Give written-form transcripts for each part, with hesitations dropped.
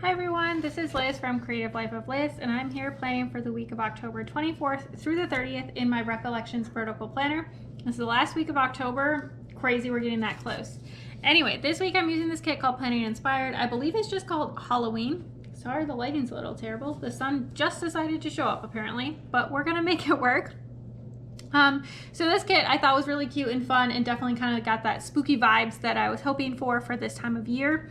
Hi everyone, this is Liz from Creative Life of Liz, and I'm here planning for the week of October 24th through the 30th in my Recollections vertical planner. This is the last week of October. Crazy, we're getting that close. Anyway, this week I'm using this kit called Planning Inspired. I believe it's just called Halloween. Sorry, the lighting's a little terrible. The sun just decided to show up apparently, but we're gonna make it work. So this kit I thought was really cute and fun and definitely kind of got that spooky vibes that I was hoping for this time of year.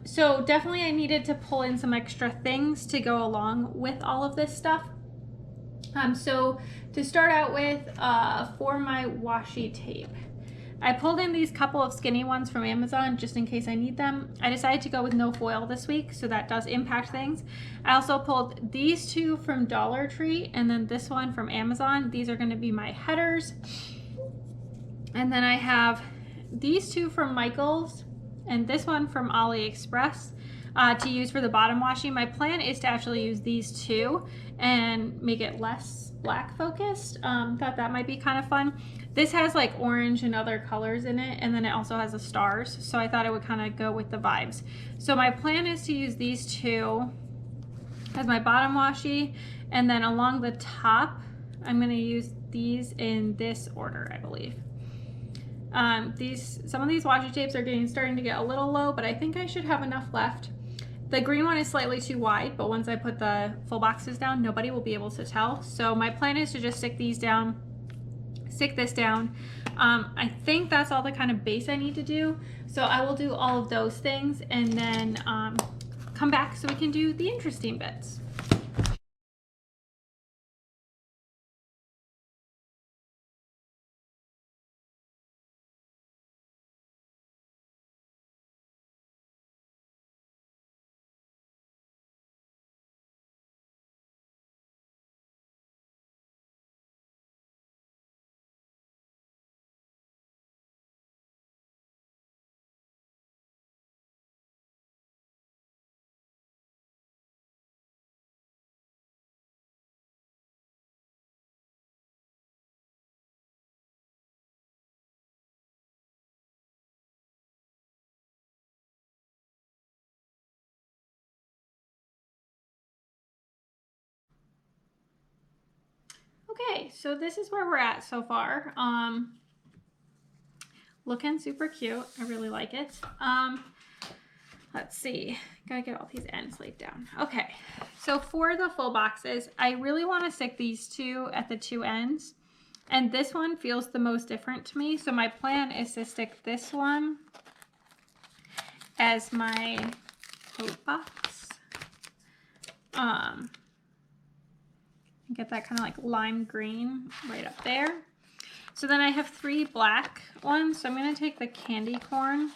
So definitely I needed to pull in some extra things to go along with all of this stuff. So to start out with, for my washi tape, I pulled in these couple of skinny ones from Amazon just in case I need them. I decided to go with no foil this week, so that does impact things. I also pulled these two from Dollar Tree and then this one from Amazon. These are going to be my headers. And then I have these two from Michael's and this one from AliExpress to use for the bottom washi. My plan is to actually use these two and make it less black focused. Thought that might be kind of fun. This has like orange and other colors in it, and then it also has the stars, so I thought it would kind of go with the vibes. So my plan is to use these two as my bottom washi, and then along the top I'm going to use these in this order, I believe. Some of these washi tapes are starting to get a little low, but I think I should have enough left. The green one is slightly too wide, but once I put the full boxes down, nobody will be able to tell. So my plan is to just stick this down. I think that's all the kind of base I need to do. So I will do all of those things and then come back so we can do the interesting bits. Okay, so this is where we're at so far. Looking super cute. I really like it. Let's see. Gotta get all these ends laid down. Okay, so for the full boxes, I really want to stick these two at the two ends. And this one feels the most different to me. So my plan is to stick this one as my coat box. Get that kind of like lime green right up there. So then I have three black ones. So I'm going to take the candy corn.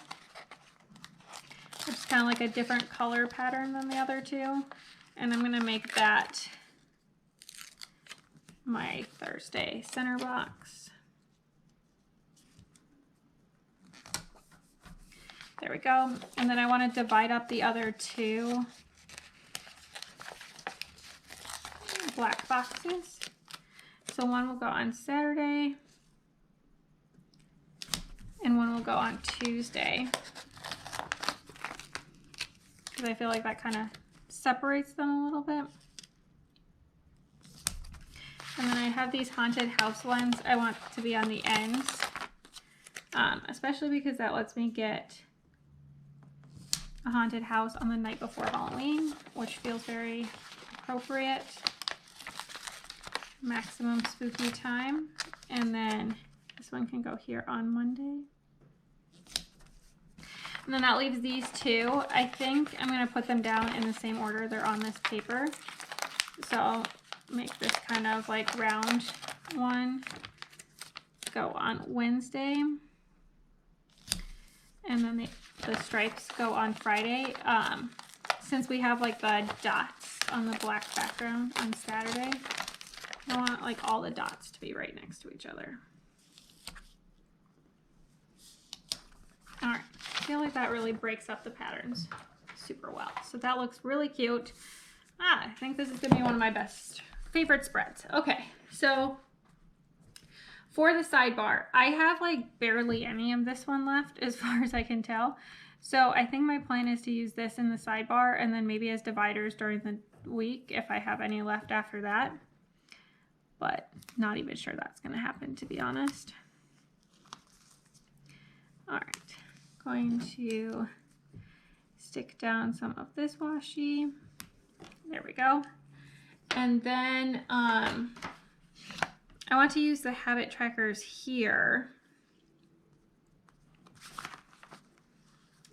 It's kind of like a different color pattern than the other two. And I'm going to make that my Thursday center box. There we go. And then I want to divide up the other two black boxes. So one will go on Saturday and one will go on Tuesday, because I feel like that kind of separates them a little bit. And then I have these haunted house ones I want to be on the ends, especially because that lets me get a haunted house on the night before Halloween, which feels very appropriate. Maximum spooky time. And then this one can go here on Monday. And then that leaves these two. I think I'm going to put them down in the same order they're on this paper. So I'll make this kind of like round one go on Wednesday. And then the stripes go on Friday. Since we have like the dots on the black background on Saturday, I want like all the dots to be right next to each other. All right, I feel like that really breaks up the patterns super well. So that looks really cute. I think this is gonna be one of my favorite spreads. Okay, so For the sidebar, I have like barely any of this one left as far as I can tell. So I think my plan is to use this in the sidebar and then maybe as dividers during the week if I have any left after that. But not even sure that's going to happen, to be honest. All right, going to stick down some of this washi. There we go. And then I want to use the habit trackers here.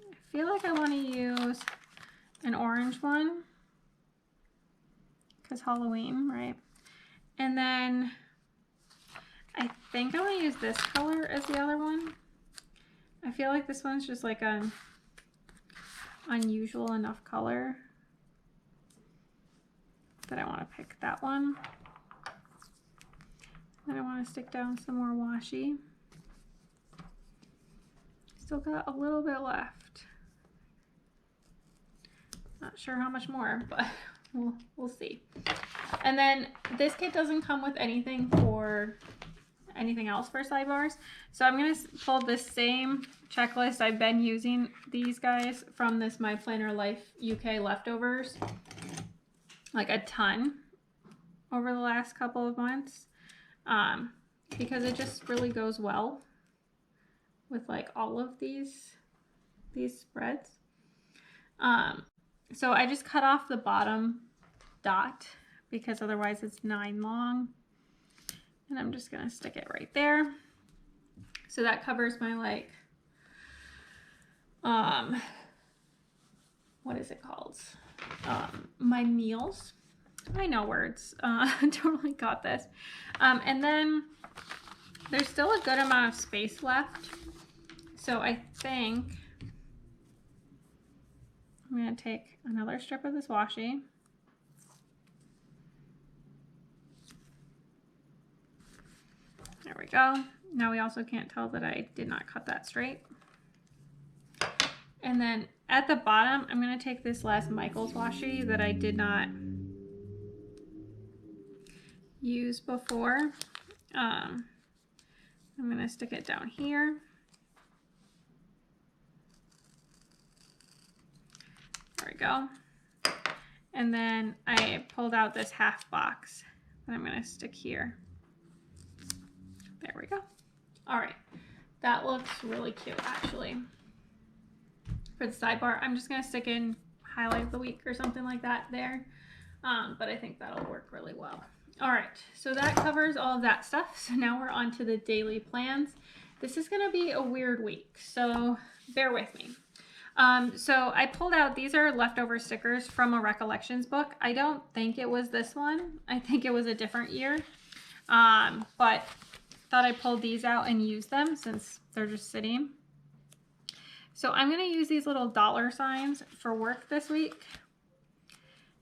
I feel like I want to use an orange one because Halloween, right? And then I think I want to use this color as the other one. I feel like this one's just like an unusual enough color that I want to pick that one. Then I want to stick down some more washi. Still got a little bit left. Not sure how much more, but we'll see. And then this kit doesn't come with anything else for sidebars. So I'm going to pull this same checklist. I've been using these guys from this My Planner Life UK leftovers like a ton over the last couple of months because it just really goes well with like all of these spreads. So I just cut off the bottom dot because otherwise it's 9 long. And I'm just going to stick it right there. So that covers my like, what is it called? My meals. I know words. Totally got this. And then there's still a good amount of space left. So I think I'm going to take another strip of this washi. There we go. Now we also can't tell that I did not cut that straight. And then at the bottom, I'm going to take this last Michaels washi that I did not use before. I'm going to stick it down here. There we go. And then I pulled out this half box that I'm going to stick here. There we go. All right. That looks really cute, actually. For the sidebar, I'm just going to stick in highlight of the week or something like that there. But I think that'll work really well. All right. So that covers all of that stuff. So now we're on to the daily plans. This is going to be a weird week, so bear with me. So I pulled out, these are leftover stickers from a Recollections book. I don't think it was this one. I think it was a different year. But thought I pulled these out and use them since they're just sitting. So I'm going to use these little dollar signs for work this week.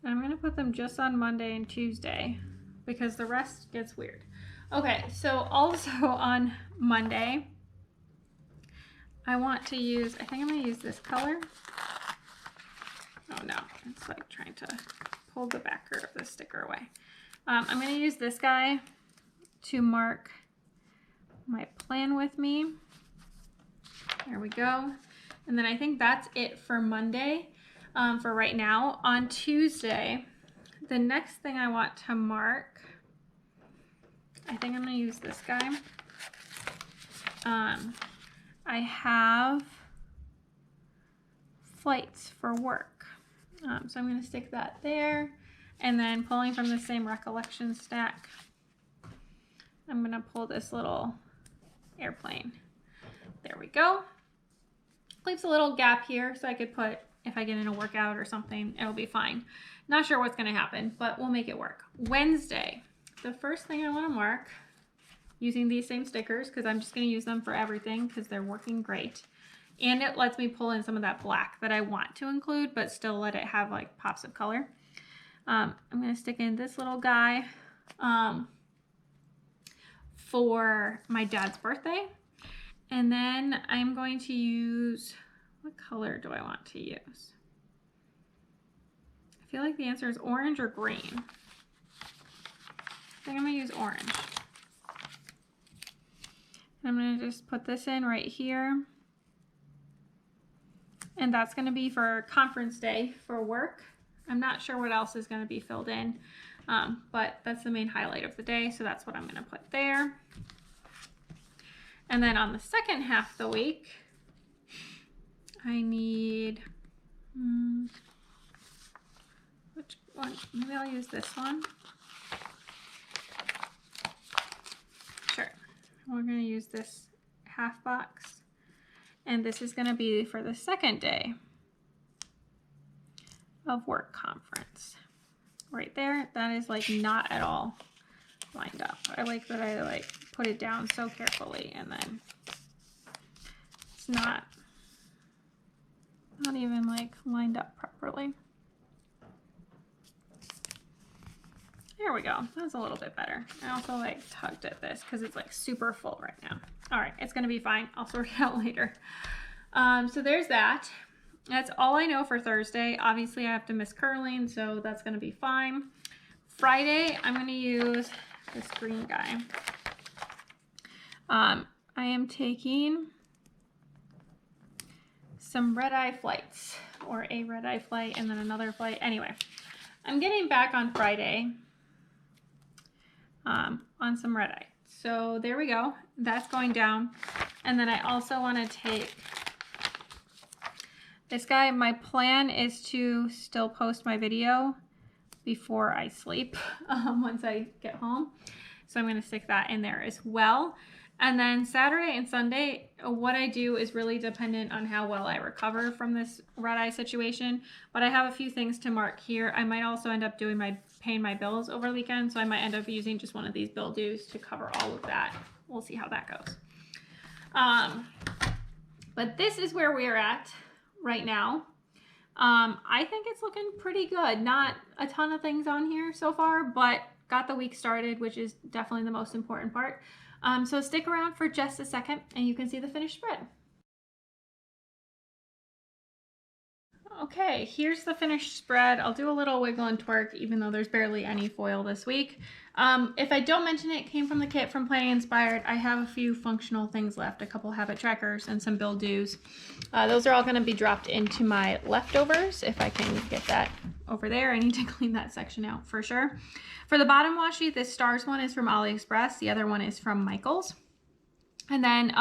And I'm going to put them just on Monday and Tuesday because the rest gets weird. Okay, so also on Monday, I want to use, I think I'm going to use this color. Oh no, it's like trying to pull the backer of the sticker away. I'm going to use this guy to mark my plan with me. There we go. And then I think that's it for Monday for right now. On Tuesday, the next thing I want to mark, I think I'm going to use this guy. I have flights for work. So I'm going to stick that there. And then pulling from the same Recollection stack, I'm going to pull this little airplane. There we go. Leaves a little gap here so I could put, if I get in a workout or something, it'll be fine. Not sure what's going to happen, but we'll make it work. Wednesday, the first thing I want to mark using these same stickers because I'm just going to use them for everything because they're working great. And it lets me pull in some of that black that I want to include, but still let it have like pops of color. I'm going to stick in this little guy for my dad's birthday. And then I'm going to use, what color do I want to use? I feel like the answer is orange or green. I think I'm going to use orange. I'm going to just put this in right here. And that's going to be for conference day for work. I'm not sure what else is going to be filled in, but that's the main highlight of the day. So that's what I'm going to put there. And then on the second half of the week, I need, which one? Maybe I'll use this one. Sure. We're going to use this half box. And this is going to be for the second day of work conference. Right there, that is like not at all lined up. I like that I like put it down so carefully, and then it's not even like lined up properly. There we go. That was a little bit better. I also like tugged at this because it's like super full right now. All right, it's gonna be fine. I'll sort it out later. So there's that. That's all I know for Thursday. Obviously I have to miss curling, so that's gonna be fine. Friday, I'm gonna use this green guy. I am taking some red-eye flights, or a red-eye flight and then another flight. Anyway, I'm getting back on Friday on some red-eye. So there we go. That's going down. And then I also want to take this guy. My plan is to still post my video before I sleep once I get home. So I'm going to stick that in there as well. And then Saturday and Sunday, what I do is really dependent on how well I recover from this red-eye situation. But I have a few things to mark here. I might also end up paying my bills over the weekend, so I might end up using just one of these bill dues to cover all of that. We'll see how that goes. But this is where we're at right now. I think it's looking pretty good. Not a ton of things on here so far, but got the week started, which is definitely the most important part. So stick around for just a second and you can see the finished spread. Okay, here's the finished spread. I'll do a little wiggle and twerk even though there's barely any foil this week. If I don't mention it came from the kit from Planning Inspired, I have a few functional things left, a couple habit trackers and some bill dues. Those are all going to be dropped into my leftovers if I can get that over there. I need to clean that section out for sure. For the bottom washi, this stars one is from AliExpress. The other one is from Michaels. And then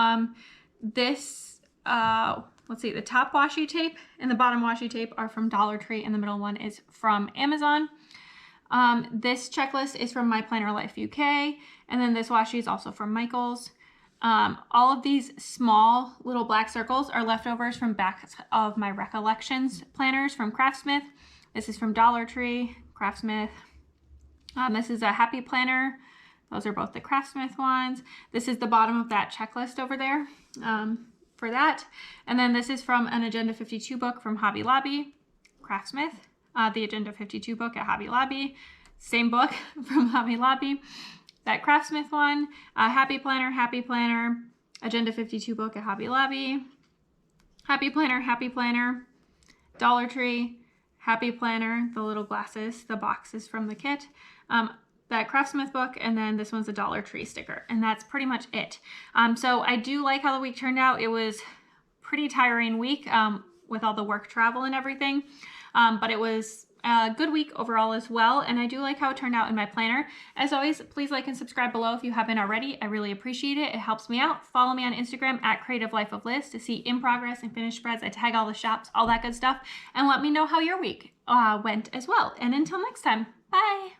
let's see, the top washi tape and the bottom washi tape are from Dollar Tree, and the middle one is from Amazon. This checklist is from My Planner Life UK, and then this washi is also from Michaels. All of these small little black circles are leftovers from back of my Recollections planners from Craftsmith. This is from Dollar Tree, Craftsmith. This is a Happy Planner. Those are both the Craftsmith ones. This is the bottom of that checklist over there. For that. And then this is from an Agenda 52 book from Hobby Lobby, Craftsmith. The Agenda 52 book at Hobby Lobby, same book from Hobby Lobby. That Craftsmith one, Happy Planner, Agenda 52 book at Hobby Lobby, Happy Planner, Dollar Tree, Happy Planner, the little glasses, the boxes from the kit. That Craftsmith book, and then this one's a Dollar Tree sticker, and that's pretty much it. So I do like how the week turned out. It was pretty tiring week with all the work travel and everything, but it was a good week overall as well, and I do like how it turned out in my planner. As always, please like and subscribe below if you haven't already. I really appreciate it. It helps me out. Follow me on Instagram at Creative Life of Liz to see in progress and finished spreads. I tag all the shops, all that good stuff, and let me know how your week went as well. And until next time, bye!